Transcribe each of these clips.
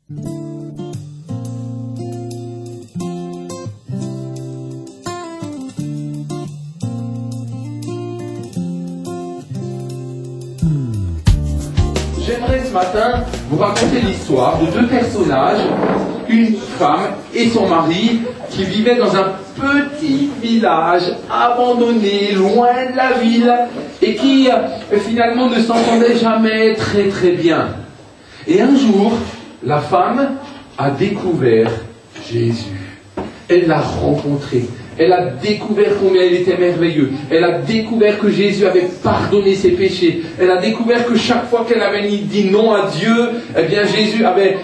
J'aimerais ce matin vous raconter l'histoire de deux personnages, une femme et son mari, qui vivaient dans un petit village abandonné, loin de la ville, et qui finalement ne s'entendaient jamais très très bien. Et un jour, la femme a découvert Jésus. Elle l'a rencontré. Elle a découvert combien il était merveilleux. Elle a découvert que Jésus avait pardonné ses péchés. Elle a découvert que chaque fois qu'elle avait dit non à Dieu, eh bien Jésus avait,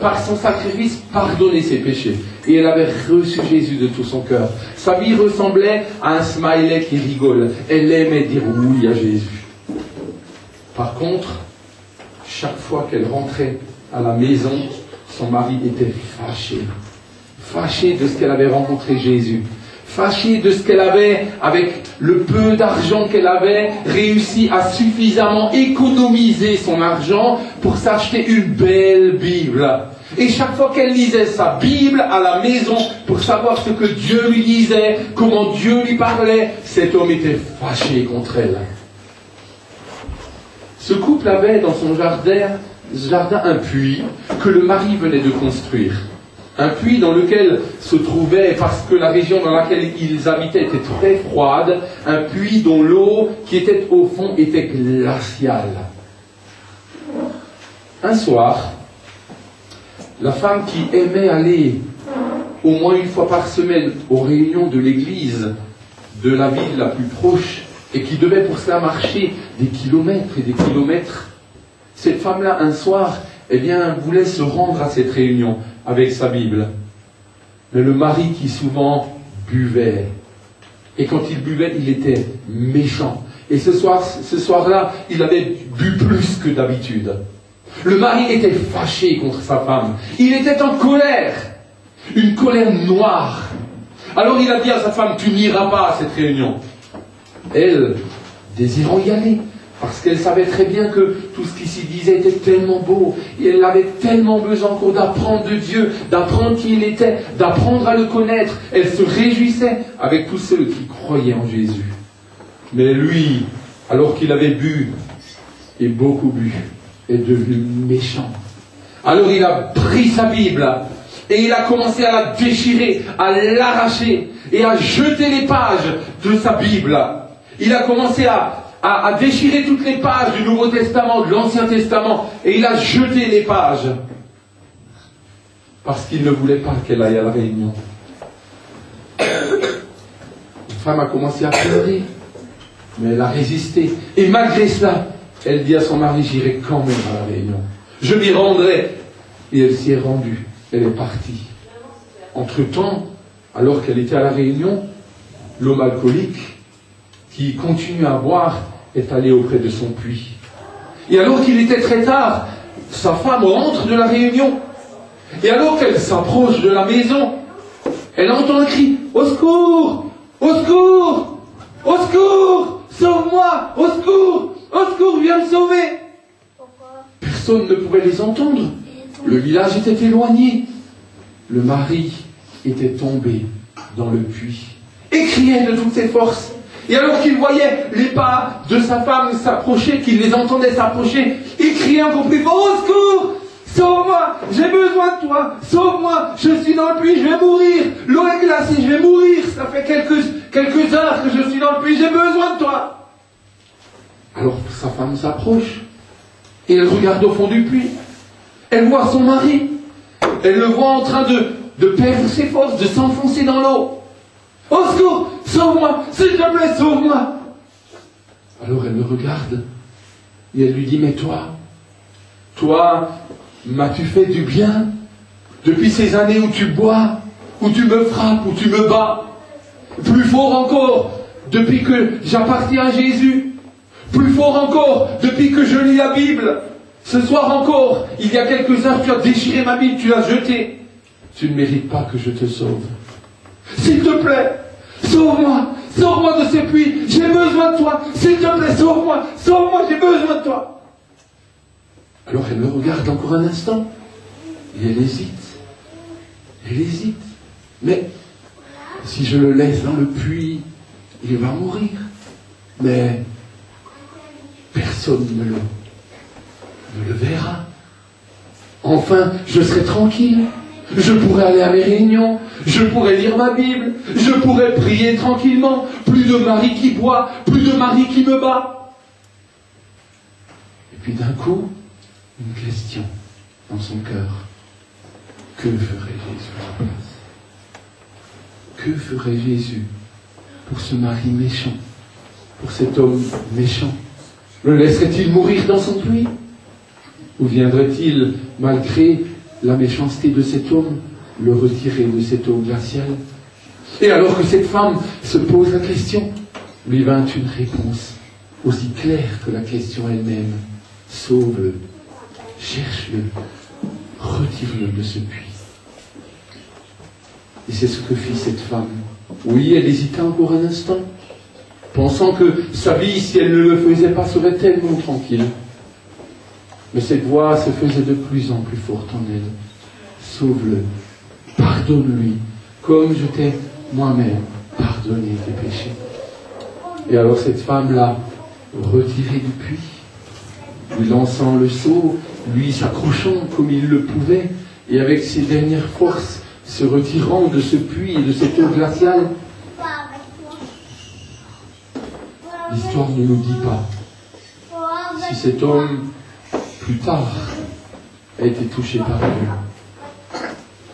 par son sacrifice, pardonné ses péchés. Et elle avait reçu Jésus de tout son cœur. Sa vie ressemblait à un smiley qui rigole. Elle aimait dire oui à Jésus. Par contre, chaque fois qu'elle rentrait à la maison, son mari était fâché. Fâchée de ce qu'elle avait rencontré Jésus, fâchée de ce qu'elle avait, avec le peu d'argent qu'elle avait, réussi à suffisamment économiser son argent pour s'acheter une belle Bible. Et chaque fois qu'elle lisait sa Bible à la maison pour savoir ce que Dieu lui disait, comment Dieu lui parlait, cet homme était fâché contre elle. Ce couple avait dans son jardin un puits que le mari venait de construire. Un puits dans lequel se trouvait, parce que la région dans laquelle ils habitaient était très froide, un puits dont l'eau qui était au fond était glaciale. Un soir, la femme qui aimait aller au moins une fois par semaine aux réunions de l'église de la ville la plus proche, et qui devait pour cela marcher des kilomètres et des kilomètres, cette femme-là, un soir, eh bien, voulait se rendre à cette réunion avec sa Bible. Mais le mari qui souvent buvait, et quand il buvait, il était méchant. Et ce soir-là, il avait bu plus que d'habitude. Le mari était fâché contre sa femme. Il était en colère. Une colère noire. Alors il a dit à sa femme, tu n'iras pas à cette réunion. Elle, désirant y aller, parce qu'elle savait très bien que tout ce qui s'y disait était tellement beau, et elle avait tellement besoin encore d'apprendre de Dieu, d'apprendre qui il était, d'apprendre à le connaître. Elle se réjouissait avec tous ceux qui croyaient en Jésus. Mais lui, alors qu'il avait bu, et beaucoup bu, est devenu méchant. Alors il a pris sa Bible, et il a commencé à la déchirer, à l'arracher, et à jeter les pages de sa Bible. Il a commencé à déchirer toutes les pages du Nouveau Testament, de l'Ancien Testament, et il a jeté les pages parce qu'il ne voulait pas qu'elle aille à la réunion. La femme a commencé à pleurer, mais elle a résisté, et malgré cela, elle dit à son mari, j'irai quand même à la réunion, je m'y rendrai, et elle s'y est rendue, elle est partie. Entre-temps, alors qu'elle était à la réunion, l'homme alcoolique qui continue à boire est allé auprès de son puits. Et alors qu'il était très tard, sa femme rentre de la réunion. Et alors qu'elle s'approche de la maison, elle entend un cri, au secours, au secours, au secours, sauve-moi, au secours, viens me sauver. Personne ne pouvait les entendre. Le village était éloigné. Le mari était tombé dans le puits et criait de toutes ses forces. Et alors qu'il voyait les pas de sa femme s'approcher, qu'il les entendait s'approcher, il criait encore plus fort, au secours, sauve-moi, j'ai besoin de toi, sauve-moi, je suis dans le puits, je vais mourir, l'eau est glacée, je vais mourir, ça fait quelques heures que je suis dans le puits, j'ai besoin de toi. Alors sa femme s'approche, et elle regarde au fond du puits, elle voit son mari, elle le voit en train de perdre ses forces, de s'enfoncer dans l'eau. Au secours, sauve-moi, s'il te plaît, sauve-moi. Alors elle le regarde et elle lui dit, mais toi, m'as-tu fait du bien depuis ces années où tu bois, où tu me frappes, où tu me bats? Plus fort encore, depuis que j'appartiens à Jésus. Plus fort encore, depuis que je lis la Bible. Ce soir encore, il y a quelques heures, tu as déchiré ma Bible, tu l'as jetée. Tu ne mérites pas que je te sauve. S'il te plaît, sauve-moi de ce puits, j'ai besoin de toi, s'il te plaît, sauve-moi, j'ai besoin de toi. Alors elle me regarde encore un instant, Et elle hésite. Elle hésite. Mais si je le laisse dans le puits, il va mourir. Mais personne ne le verra. Enfin, je serai tranquille. Je pourrai aller à mes réunions. Je pourrai lire ma Bible. Je pourrai prier tranquillement. Plus de mari qui boit. Plus de mari qui me bat. Et puis d'un coup, une question dans son cœur. Que ferait Jésus à la place? Que ferait Jésus pour ce mari méchant, pour cet homme méchant? Le laisserait-il mourir dans son puits? Ou viendrait-il, malgré la méchanceté de cet homme, le retirer de cette eau glaciale? Et alors que cette femme se pose la question, lui vint une réponse aussi claire que la question elle-même. Sauve-le, cherche-le, retire-le de ce puits. Et c'est ce que fit cette femme. Oui, elle hésita encore un instant, pensant que sa vie, si elle ne le faisait pas, serait tellement tranquille. Mais cette voix se faisait de plus en plus forte en elle. Sauve-le, pardonne-lui, comme je t'ai moi-même pardonné tes péchés. Et alors cette femme l'a retiré du puits, lui lançant le seau, lui s'accrochant comme il le pouvait, et avec ses dernières forces, se retirant de ce puits et de cette eau glaciale. L'histoire ne nous dit pas si cet homme, plus tard, a été touché par Dieu.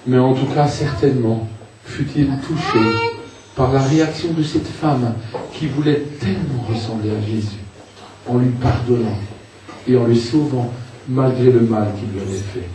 Mais en tout cas, certainement, fut-il touché par la réaction de cette femme qui voulait tellement ressembler à Jésus, en lui pardonnant et en le sauvant malgré le mal qu'il lui avait fait.